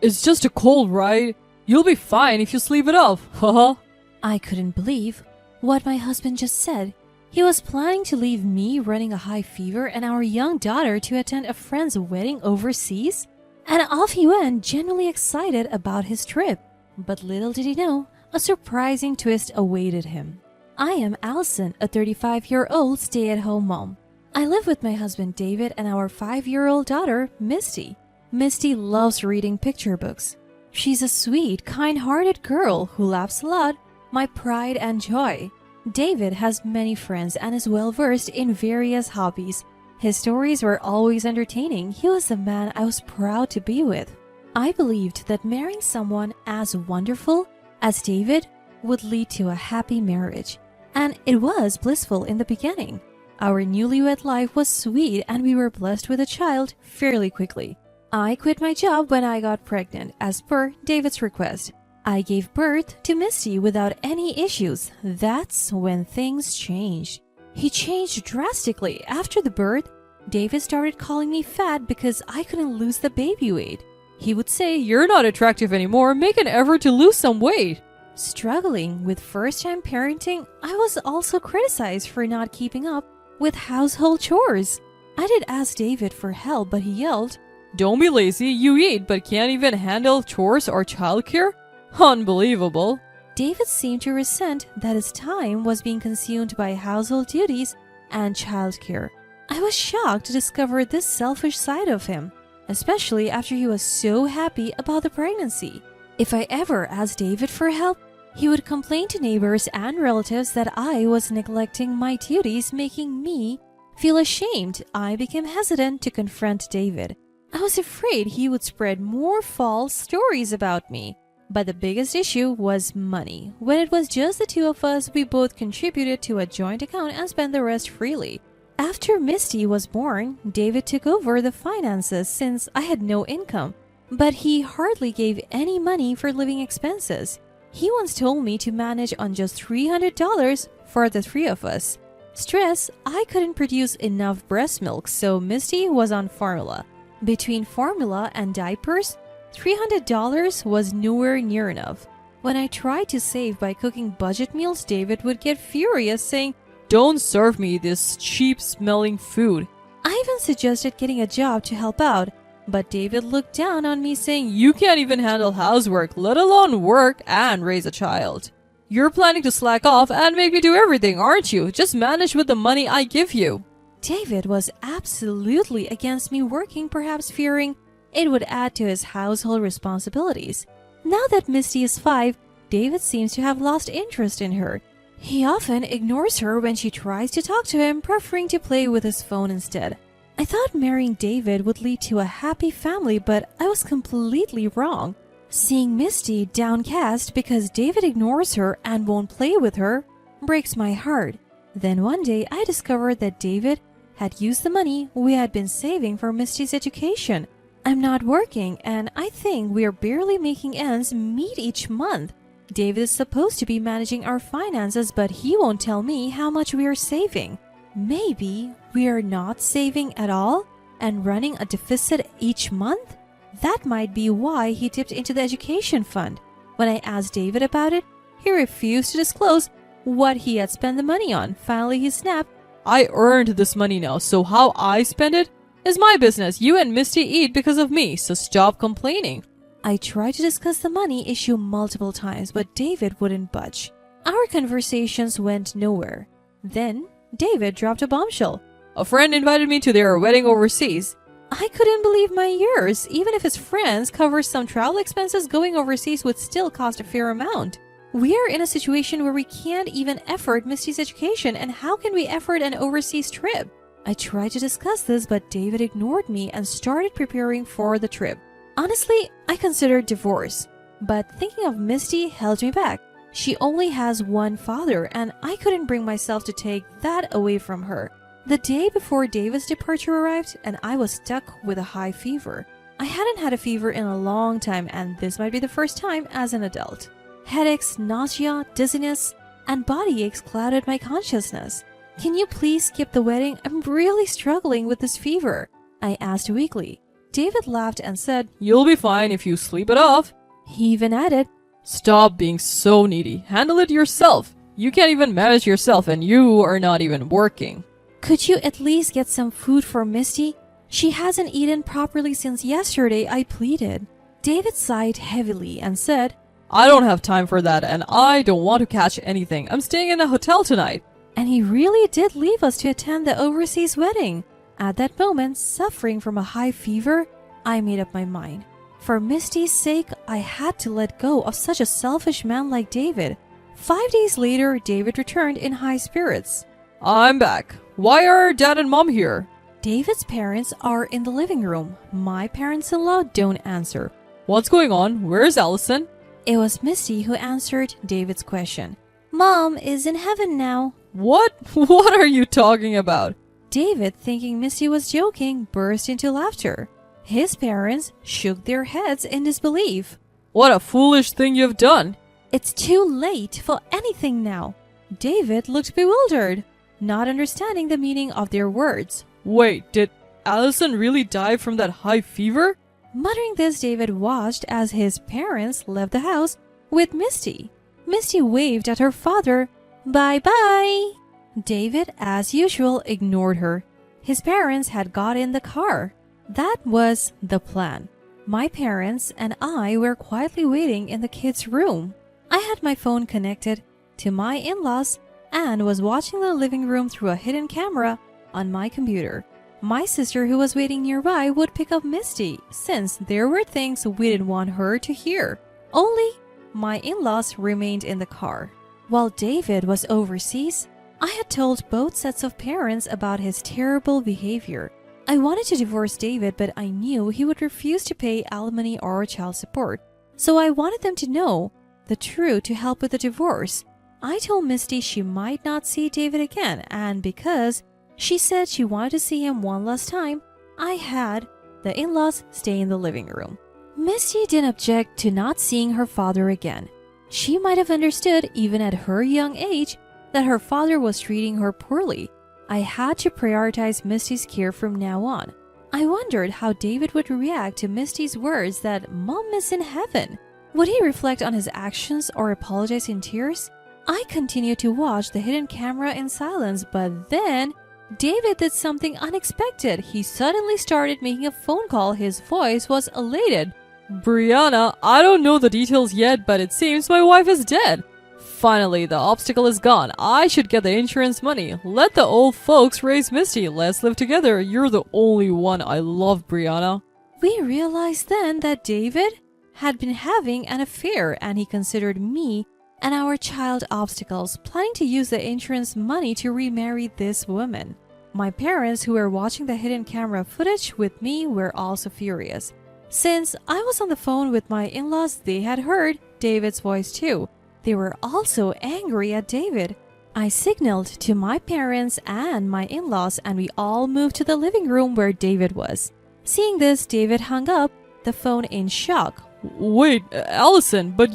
It's just a cold, right? You'll be fine if you sleep it off, haha. I couldn't believe what my husband just said. He was planning to leave me running a high fever and our young daughter to attend a friend's wedding overseas? And off he went, genuinely excited about his trip. But little did he know, a surprising twist awaited him. I am Allison, a 35-year-old stay-at-home mom. I live with my husband David and our 5-year-old daughter, Misty. Misty loves reading picture books. She's a sweet, kind-hearted girl who laughs a lot, my pride and joy. David has many friends and is well-versed in various hobbies. His stories were always entertaining. He was the man I was proud to be with. I believed that marrying someone as wonderful as David would lead to a happy marriage. And it was blissful in the beginning. Our newlywed life was sweet and we were blessed with a child fairly quickly. I quit my job when I got pregnant, as per David's request. I gave birth to Misty without any issues. That's when things changed. He changed drastically. After the birth, David started calling me fat because I couldn't lose the baby weight. He would say, You're not attractive anymore, make an effort to lose some weight. Struggling with first-time parenting, I was also criticized for not keeping up with household chores. I did ask David for help, but he yelled, Don't be lazy, you eat but can't even handle chores or childcare? Unbelievable. David seemed to resent that his time was being consumed by household duties and childcare. I was shocked to discover this selfish side of him, especially after he was so happy about the pregnancy. If I ever asked David for help, he would complain to neighbors and relatives that I was neglecting my duties, making me feel ashamed. I became hesitant to confront David. I was afraid he would spread more false stories about me. But the biggest issue was money. When it was just the two of us, we both contributed to a joint account and spent the rest freely. After Misty was born, David took over the finances since I had no income. But he hardly gave any money for living expenses. He once told me to manage on just $300 for the three of us. Stress, I couldn't produce enough breast milk, so Misty was on formula. Between formula and diapers, $300 was nowhere near enough. When I tried to save by cooking budget meals, David would get furious, saying, Don't serve me this cheap-smelling food. I even suggested getting a job to help out, but David looked down on me, saying, You can't even handle housework, let alone work and raise a child. You're planning to slack off and make me do everything, aren't you? Just manage with the money I give you. David was absolutely against me working, perhaps fearing it would add to his household responsibilities. Now that Misty is 5, David seems to have lost interest in her. He often ignores her when she tries to talk to him, preferring to play with his phone instead. I thought marrying David would lead to a happy family, but I was completely wrong. Seeing Misty downcast because David ignores her and won't play with her breaks my heart. Then one day I discovered that David had used the money we had been saving for Misty's education. I'm not working and I think we are barely making ends meet each month. David is supposed to be managing our finances, but he won't tell me how much we are saving. Maybe we are not saving at all and running a deficit each month? That might be why he dipped into the education fund. When I asked David about it, he refused to disclose what he had spent the money on. Finally, he snapped, I earned this money now, so how I spend it is my business. You and Misty eat because of me, so stop complaining. I tried to discuss the money issue multiple times, but David wouldn't budge. Our conversations went nowhere. Then, David dropped a bombshell. A friend invited me to their wedding overseas. I couldn't believe my ears. Even if his friends cover some travel expenses, going overseas would still cost a fair amount. We are in a situation where we can't even afford Misty's education, and how can we afford an overseas trip? I tried to discuss this, but David ignored me and started preparing for the trip. Honestly, I considered divorce, but thinking of Misty held me back. She only has one father, and I couldn't bring myself to take that away from her. The day before David's departure arrived, and I was stuck with a high fever. I hadn't had a fever in a long time, and this might be the first time as an adult. Headaches, nausea, dizziness, and body aches clouded my consciousness. Can you please skip the wedding? I'm really struggling with this fever, I asked weakly. David laughed and said, "You'll be fine if you sleep it off." He even added, "Stop being so needy. Handle it yourself. You can't even manage yourself and you are not even working." "Could you at least get some food for Misty? She hasn't eaten properly since yesterday," I pleaded. David sighed heavily and said, "I don't have time for that and I don't want to catch anything. I'm staying in a hotel tonight." And he really did leave us to attend the overseas wedding. At that moment, suffering from a high fever, I made up my mind. For Misty's sake, I had to let go of such a selfish man like David. 5 days later, David returned in high spirits. "I'm back. Why are Dad and Mom here?" David's parents are in the living room. My parents-in-law don't answer. "What's going on? Where's Allison?" It was Misty who answered David's question. Mom is in heaven now. What? What are you talking about? David, thinking Misty was joking, burst into laughter. His parents shook their heads in disbelief. What a foolish thing you've done. It's too late for anything now. David looked bewildered, not understanding the meaning of their words. Wait, did Allison really die from that high fever? Muttering this, David watched as his parents left the house with Misty. Misty waved at her father. Bye-bye. David, as usual, ignored her. His parents had got in the car. That was the plan. My parents and I were quietly waiting in the kids' room. I had my phone connected to my in-laws and was watching the living room through a hidden camera on my computer. My sister, who was waiting nearby, would pick up Misty, since there were things we didn't want her to hear. Only my in-laws remained in the car. While David was overseas, I had told both sets of parents about his terrible behavior. I wanted to divorce David, but I knew he would refuse to pay alimony or child support. So I wanted them to know the truth to help with the divorce. I told Misty she might not see David again, and because she said she wanted to see him one last time, I had the in-laws stay in the living room. Misty didn't object to not seeing her father again. She might have understood, even at her young age, that her father was treating her poorly. I had to prioritize Misty's care from now on. I wondered how David would react to Misty's words that Mom is in heaven. Would he reflect on his actions or apologize in tears? I continued to watch the hidden camera in silence, but then David did something unexpected. He suddenly started making a phone call. His voice was elated. Brianna, I don't know the details yet, but it seems my wife is dead. Finally, the obstacle is gone. I should get the insurance money. Let the old folks raise Misty. Let's live together. You're the only one I love, Brianna. We realized then that David had been having an affair, and he considered me and our child obstacles, planning to use the insurance money to remarry this woman. My parents, who were watching the hidden camera footage with me, were also furious. Since I was on the phone with my in-laws, they had heard David's voice too. They were also angry at David. I signaled to my parents and my in-laws, and we all moved to the living room where David was. Seeing this, David hung up the phone in shock. Wait, Allison, but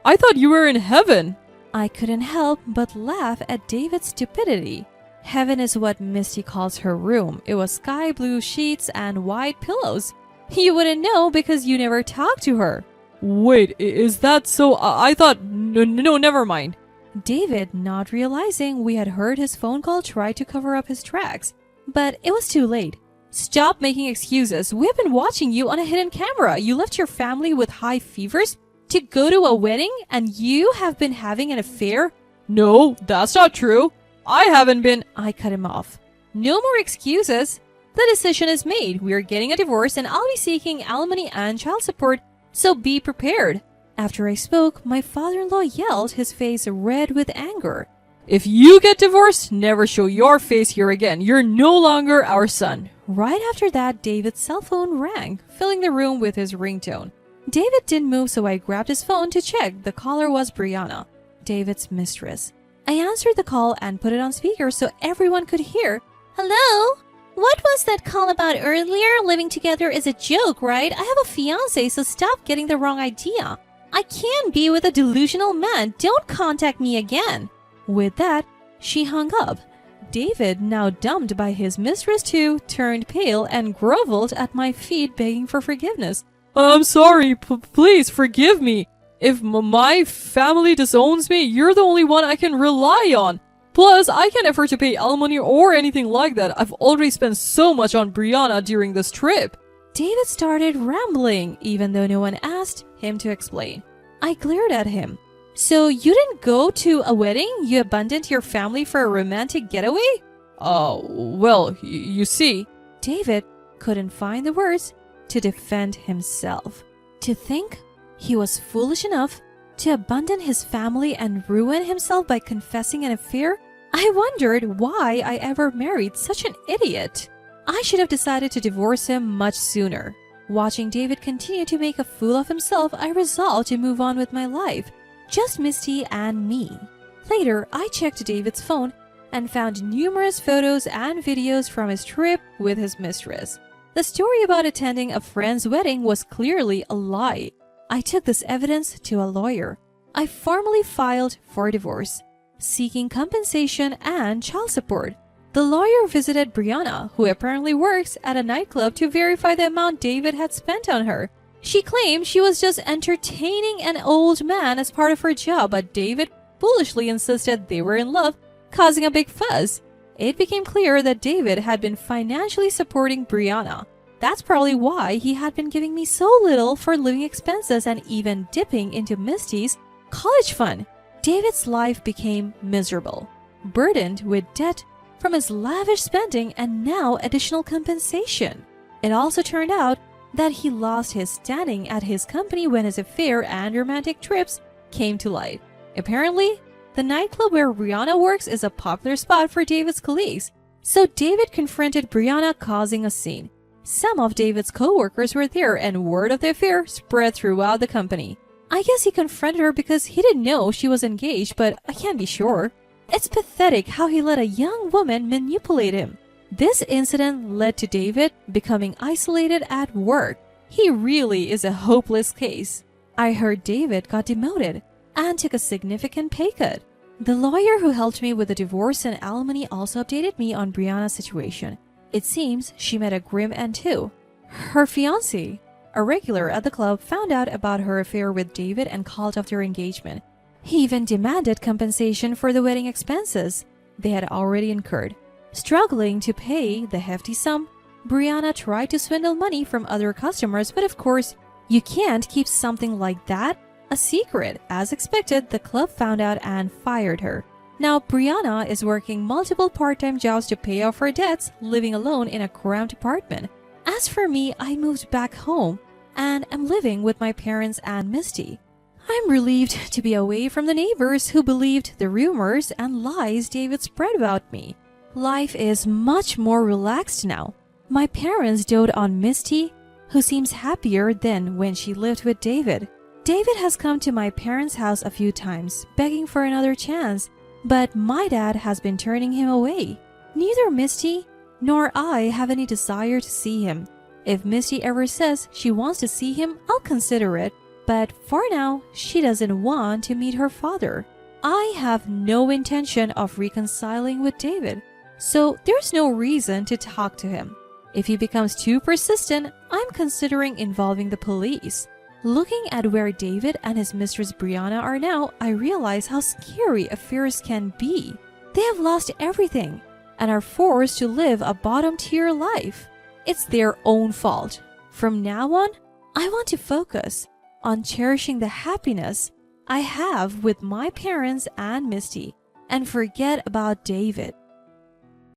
I thought you were in heaven. I couldn't help but laugh at David's stupidity. Heaven is what Misty calls her room. It was sky blue sheets and white pillows. You wouldn't know because you never talked to her. Wait, is that so? I thought... No, never mind. David, not realizing we had heard his phone call, tried to cover up his tracks. But it was too late. Stop making excuses. We've been watching you on a hidden camera. You left your family with high fevers to go to a wedding, and you have been having an affair? No, that's not true. I haven't been... I cut him off. No more excuses. The decision is made. We are getting a divorce, and I'll be seeking alimony and child support, so be prepared. After I spoke, my father-in-law yelled, his face red with anger. If you get divorced, never show your face here again. You're no longer our son. Right after that, David's cell phone rang, filling the room with his ringtone. David didn't move, so I grabbed his phone to check. The caller was Brianna, David's mistress. I answered the call and put it on speaker so everyone could hear. Hello? What was that call about earlier? Living together is a joke, right? I have a fiancé, so stop getting the wrong idea. I can't be with a delusional man. Don't contact me again. With that, she hung up. David, now dumped by his mistress too, turned pale and groveled at my feet begging for forgiveness. I'm sorry, please forgive me. If my family disowns me, you're the only one I can rely on. Plus, I can't afford to pay alimony or anything like that. I've already spent so much on Brianna during this trip. David started rambling, even though no one asked him to explain. I glared at him. So you didn't go to a wedding? You abandoned your family for a romantic getaway? Well, you see. David couldn't find the words to defend himself. To think he was foolish enough to abandon his family and ruin himself by confessing an affair? I wondered why I ever married such an idiot. I should have decided to divorce him much sooner. Watching David continue to make a fool of himself, I resolved to move on with my life. Just Misty and me. Later, I checked David's phone and found numerous photos and videos from his trip with his mistress. The story about attending a friend's wedding was clearly a lie. I took this evidence to a lawyer. I formally filed for divorce, seeking compensation and child support. The lawyer visited Brianna, who apparently works at a nightclub, to verify the amount David had spent on her. She claimed she was just entertaining an old man as part of her job, but David foolishly insisted they were in love, causing a big fuss. It became clear that David had been financially supporting Brianna. That's probably why he had been giving me so little for living expenses and even dipping into Misty's college fund. David's life became miserable, burdened with debt from his lavish spending and now additional compensation. It also turned out that he lost his standing at his company when his affair and romantic trips came to light. Apparently, the nightclub where Brianna works is a popular spot for David's colleagues, so David confronted Brianna, causing a scene. Some of David's co-workers were there and word of the affair spread throughout the company. I guess he confronted her because he didn't know she was engaged, but I can't be sure. It's pathetic how he let a young woman manipulate him. This incident led to David becoming isolated at work. He really is a hopeless case. I heard David got demoted and took a significant pay cut. The lawyer who helped me with the divorce and alimony also updated me on Brianna's situation. It seems she met a grim end too. Her fiancé, a regular at the club, found out about her affair with David and called off their engagement. He even demanded compensation for the wedding expenses they had already incurred. Struggling to pay the hefty sum, Brianna tried to swindle money from other customers, but of course, you can't keep something like that a secret. As expected, the club found out and fired her. Now, Brianna is working multiple part-time jobs to pay off her debts, living alone in a cramped apartment. As for me, I moved back home and am living with my parents and Misty. I'm relieved to be away from the neighbors who believed the rumors and lies David spread about me. Life is much more relaxed now. My parents dote on Misty, who seems happier than when she lived with David. David has come to my parents' house a few times, begging for another chance, but my dad has been turning him away. Neither Misty nor I have any desire to see him. If Misty ever says she wants to see him, I'll consider it, but for now, she doesn't want to meet her father. I have no intention of reconciling with David, so there's no reason to talk to him. If he becomes too persistent, I'm considering involving the police. Looking at where David and his mistress Brianna are now, I realize how scary affairs can be. They have lost everything and are forced to live a bottom-tier life. It's their own fault. From now on, I want to focus on cherishing the happiness I have with my parents and Misty and forget about David.